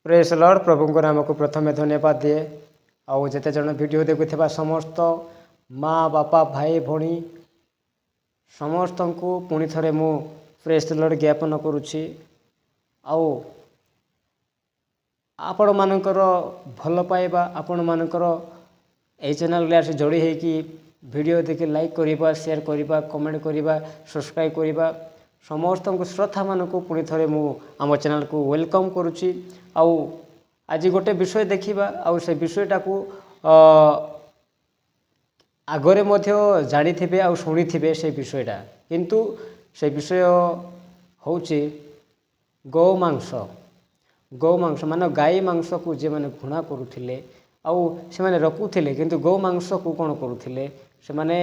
Praise Lord प्रभु को नाम को प्रथम धन्यवाद दिए आउ जिते जन वीडियो देखुवा समस्त माँ बापा भाई भौणी समस्त को पुणी थे मु प्रेज लॉर्ड ज्ञापन करुच्ची आउ आपण मानकर भल पाइबा आपण मानकर ए चैनल आसी जोड़ी होगी वीडियो देखि लाइक करवा शेयर करवा कमेंट करवा सब्सक्राइब करवा समस्त को श्रद्धा मानक पुणी थे मु आम चैनल को वेलकम करुच्ची आउ आज गोटे विषय देखिबा आउ से विषयटा को आगरे मध्य जानी थे आउ शुणी थे से विषयटा किंतु से विषय होची गौ मांस मान गाई मांस को जे मैंने घृणा करुले आउ से मैंने रखुले किंतु गौ मांस को कौन करुले से माने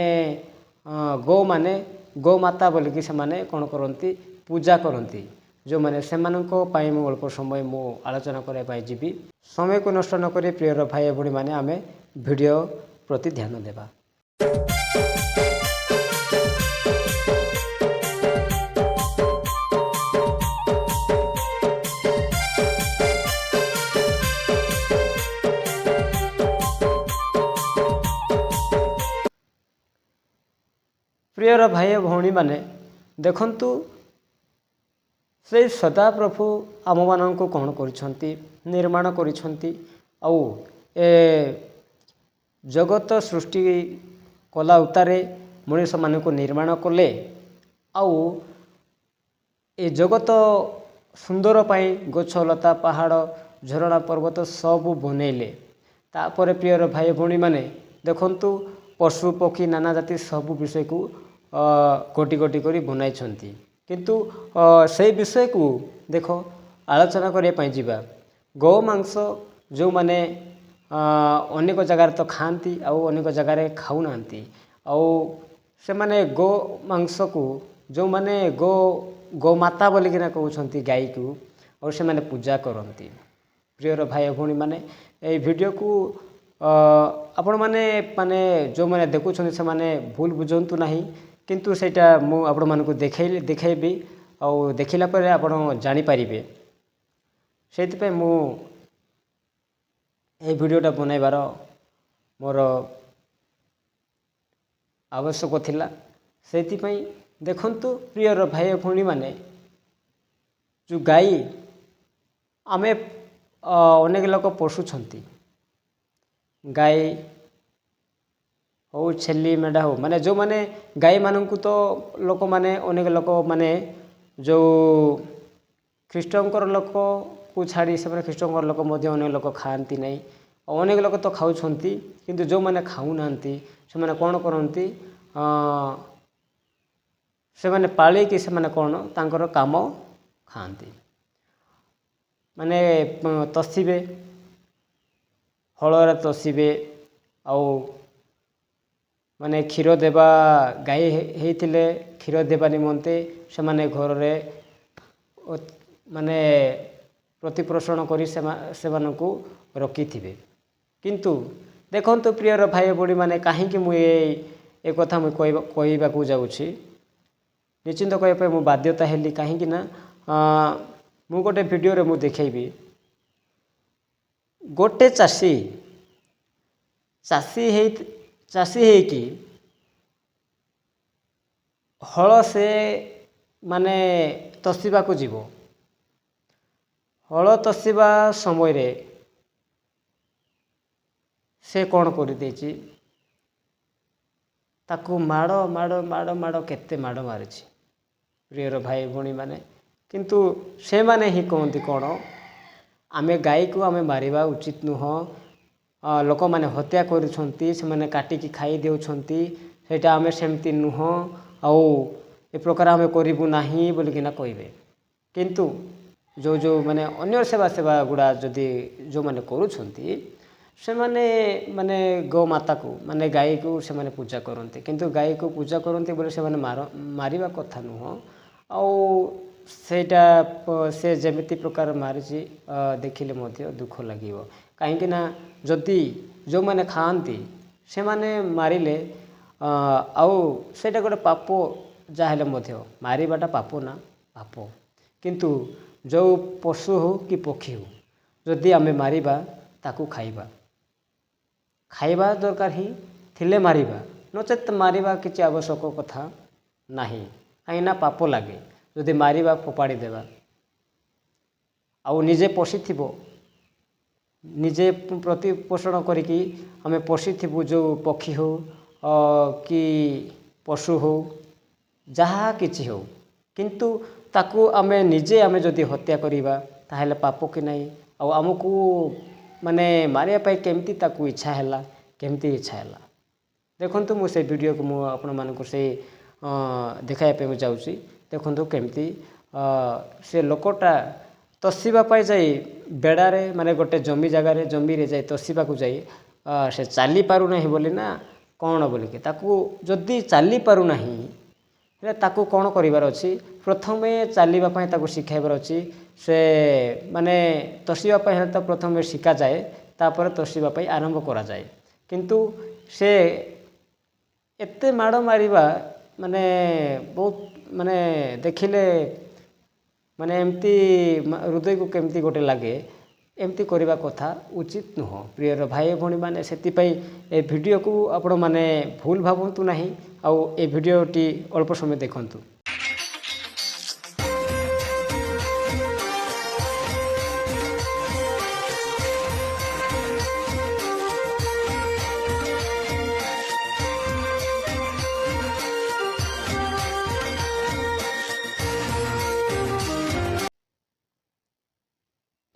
गौ माने गौ माता बोलिकी से माने कौन करती पूजा करती जो मैंने से मु अल्प समय मु आलोचना करने जीवी समय को नष्ट नक प्रियर भाई भूणी मैंने आम वीडियो प्रति ध्यान देवा। प्रियर भाई भौणी मैंने देखंतु से सदा प्रभु आम मान को कौन कर निर्माण कर जगत सृष्टि कला उतारे मनीष मान को निर्माण कले आउ ए जगत सुंदर पाई गछ लता पहाड़ झरणा पर्वत सब बनैले तापर प्रियर भाई भौणी मैंने देखंतु पशु पक्षी नाना जाति सब विषय को कोटि कोटि करी बनाई किंतु से विषय को देख आलोचना करने जीवा गौ मांस जो माने अनेक जगार तो खाती अनेक जगार खाऊना से माने गौ मांस को जो माने गौ माता बोलिकिना कहते गाई को और से माने पूजा करती। प्रियर भाई भौणी माने ए वीडियो को आपण माने जो माने देखुछन से माने भूल बुझंतु नहीं किंतु सेटा मु आपण मानकु देखैबी आउ देखिला पर आपण जानि पारिबे सेति पे मु ए वीडियोटा बनाइबार मोर आवश्यक थिला सेति पई देखंतु प्रियर भाई भौणी माने जो गाई आमे अनेक लोक पोषुछंती गाई हो छेली मेढ़ा हो माने जो माने गाई मानू तो लोक माने अनेक लोक माने जो ख्रीष्टंकर लोक को छाड़ी से ख्रीष्टंकर लोक अनेक लोक खाती नहीं अनेक लोक तो खाऊँ किंतु जो माने खाऊना से माने कौन करती से माने पाली कि से माने कौन तांकर काम खाती माने तसीबे हलरे तसीबे आउ माने क्षीर देवा गाई होते क्षीर देवा निमंते से माने घर रे माने प्रतिपोषण करी से मानकु रखी थे किंतु देखंतु प्रियर भाई भौणी माने कहीं मुझे कथा मुझे कहवाक जाऊँगी निश्चिंत कहवाई मु बाध्यता हेली कहीं मु गोटे वीडियो रे मु देखैबी गोटे चाषी है कि हल से माने तसीबा को जीव हल तसीबा समय रे से कौन कर देछि ताकू माड़ माड़ माड़ माड़ केते माड़ मारी प्रियर भाई भौणी माने किंतु से माने ही कहती कौन आमे गाई को आमे मारिबा उचित नुह लोक मैंने हत्या करुछंती से माने काटिकी खाई देउछंती सेटा आमे सेमती नुह आउ ए प्रकार आमे करिबु नाही बोलिकिना कहबे किंतु जो जो माने अन्य सेवा सेवा गुड़ा जदि जो माने करुछंती से माने गौ माता को माने गाई को से माने पूजा करते किंतु गाई को पूजा करते बोले से माने मारिबा कथा नुह आउ सेटा से जेमिति प्रकार मारिछि देखिले मध्य दुख लागिवो कहीं ना जदि जो माने खाती से माने मारिले आउ सेटा गोटे पाप जाहेले मध्य मारिबाटा पाप ना पाप किंतु जो पशु हो कि पक्षी हो ଯଦି ଆମେ ମାରିବା ତାକୁ ଖାଇବା ଦରକାର ହିଁ ଥିଲେ ମାରିବା, ନଚେତ୍ ମାରିବା କିଛି ଆବଶ୍ୟକ କଥା ନାହିଁ, କାହିଁକିନା ପାପ ଲାଗେ ଯଦି ମାରିବା ଫୋପାଡ଼ି ଦେବା। ଆଉ ନିଜେ ପୋଷିଥିବ, ନିଜେ ପ୍ରତିପୋଷଣ କରିକି ଆମେ ପୋଷିଥିବୁ ଯେଉଁ ପକ୍ଷୀ ହେଉ କି ପଶୁ ହେଉ ଯାହା କିଛି ହେଉ, କିନ୍ତୁ ତାକୁ ଆମେ ନିଜେ ଯଦି ହତ୍ୟା କରିବା ତାହେଲେ ପାପ କି ନାହିଁ। ଆଉ ଆମକୁ ମାନେ ମାରିବା ପାଇଁ କେମିତି ତାକୁ ଇଚ୍ଛା ହେଲା, ଦେଖନ୍ତୁ ମୁଁ ସେ ଭିଡ଼ିଓକୁ ମୁଁ ଆପଣମାନଙ୍କୁ ସେଇ ଦେଖାଇବା ପାଇଁ ମୁଁ ଯାଉଛି। ଦେଖନ୍ତୁ କେମିତି ସେ ଲୋକଟା ତଷିବା ପାଇଁ ଯାଇ ବେଡ଼ାରେ ମାନେ ଗୋଟେ ଜମିରେ ଯାଇ ତଷିବାକୁ ଯାଇ ସେ ଚାଲିପାରୁନାହିଁ ବୋଲି ନା କ'ଣ ବୋଲିକି ତାକୁ ଯଦି ଚାଲିପାରୁନାହିଁ ହେଲେ ତାକୁ କ'ଣ କରିବାର ଅଛି, ପ୍ରଥମେ ଚାଲିବା ପାଇଁ ତାକୁ ଶିଖାଇବାର ଅଛି। ସେ ମାନେ ତଷିବା ପାଇଁ ହେଲେ ତ ପ୍ରଥମେ ଶିଖାଯାଏ, ତାପରେ ତଷିବା ପାଇଁ ଆରମ୍ଭ କରାଯାଏ। କିନ୍ତୁ ସେ ଏତେ ମାଡ଼ ମାରିବା ମାନେ ବହୁତ ମାନେ ଦେଖିଲେ ମାନେ ଏମିତି ହୃଦୟକୁ କେମିତି ଗୋଟେ ଲାଗେ। ଏମିତି କରିବା କଥା ଉଚିତ ନୁହଁ ପ୍ରିୟର ଭାଇ ଭଉଣୀମାନେ। ସେଥିପାଇଁ ଏ ଭିଡ଼ିଓକୁ ଆପଣମାନେ ଭୁଲ ଭାବନ୍ତୁ ନାହିଁ, ଆଉ ଏ ଭିଡ଼ିଓଟି ଅଳ୍ପ ସମୟ ଦେଖନ୍ତୁ।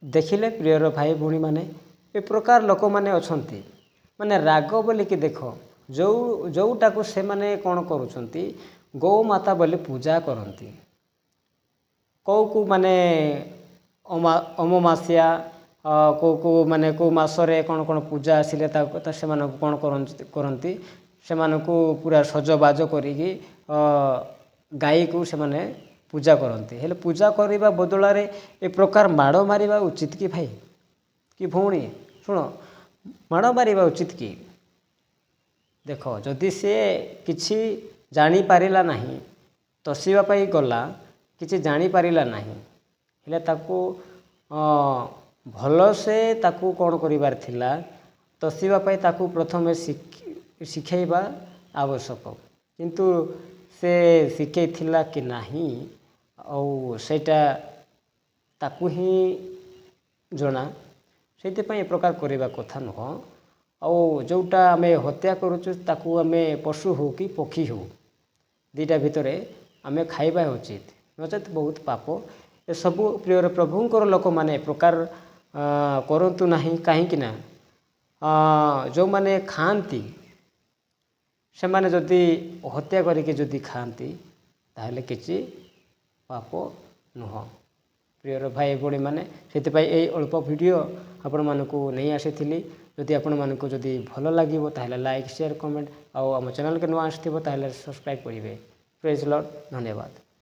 ଦେଖିଲେ ପ୍ରିୟର ଭାଇ ଭଉଣୀମାନେ, ଏ ପ୍ରକାର ଲୋକମାନେ ଅଛନ୍ତି। ମାନେ ରାଗ ବୋଲିକି ଦେଖ, ଯେଉଁଟାକୁ ସେମାନେ କ'ଣ କରୁଛନ୍ତି, ଗୋମାତା ବୋଲି ପୂଜା କରନ୍ତି। କେଉଁ ମାନେ ଅମାବାସ୍ୟା ମାନେ କେଉଁ ମାସରେ କ'ଣ ପୂଜା ଆସିଲେ ସେମାନଙ୍କୁ କ'ଣ କରନ୍ତି, ସେମାନଙ୍କୁ ପୁରା ସଜବାଜ କରିକି ଗାଈକୁ ସେମାନେ ପୂଜା କରନ୍ତି। ହେଲେ ପୂଜା କରିବା ବଦଳରେ ଏ ପ୍ରକାର ମାଡ଼ ମାରିବା ଉଚିତ କି ଭାଇ କି ଭଉଣୀ? ଶୁଣ, ମାଡ଼ ମାରିବା ଉଚିତ କି? ଦେଖ, ଯଦି ସେ କିଛି ଜାଣିପାରିଲା ନାହିଁ, ତଷିବା ପାଇଁ ଗଲା, କିଛି ଜାଣିପାରିଲା ନାହିଁ, ହେଲେ ତାକୁ ଭଲସେ ତାକୁ କ'ଣ କରିବାର ଥିଲା, ତଷିବା ପାଇଁ ତାକୁ ପ୍ରଥମେ ଶିଖାଇବା ଆବଶ୍ୟକ। କିନ୍ତୁ ସେ ଶିଖେଇଥିଲା କି ନାହିଁ, ଆଉ ସେଇଟା ତାକୁ ହିଁ ଜଣା। ସେଇଥିପାଇଁ ଏ ପ୍ରକାର କରିବା କଥା ନୁହଁ। ଆଉ ଯେଉଁଟା ଆମେ ହତ୍ୟା କରୁଛୁ ତାକୁ ଆମେ ପଶୁ ହେଉ କି ପକ୍ଷୀ ହେଉ, ଦୁଇଟା ଭିତରେ ଆମେ ଖାଇବା ଉଚିତ, ନଚେତ୍ ବହୁତ ପାପ। ଏସବୁ ପ୍ରିୟର ପ୍ରଭୁଙ୍କର ଲୋକମାନେ ଏ ପ୍ରକାର କରନ୍ତୁ ନାହିଁ। କାହିଁକି ନା ଯେଉଁମାନେ ଖାଆନ୍ତି ସେମାନେ ଯଦି ହତ୍ୟା କରିକି ଯଦି ଖାଆନ୍ତି ତାହେଲେ କିଛି ପାପ ନୁହଁ ପ୍ରିୟର ଭାଇ ଭଉଣୀମାନେ। ସେଥିପାଇଁ ଏଇ ଅଳ୍ପ ଭିଡ଼ିଓ ଆପଣମାନଙ୍କୁ ନେଇ ଆସିଥିଲି। ଯଦି ଆପଣମାନଙ୍କୁ ଯଦି ଭଲ ଲାଗିବ ତାହେଲେ ଲାଇକ୍, ସେୟାର, କମେଣ୍ଟ, ଆଉ ଆମ ଚ୍ୟାନେଲକୁ ନୂଆ ଆସିଥିବ ତାହେଲେ ସବସ୍କ୍ରାଇବ୍ କରିବେ। ପ୍ରେଜ୍ ଲର୍ଡ, ଧନ୍ୟବାଦ।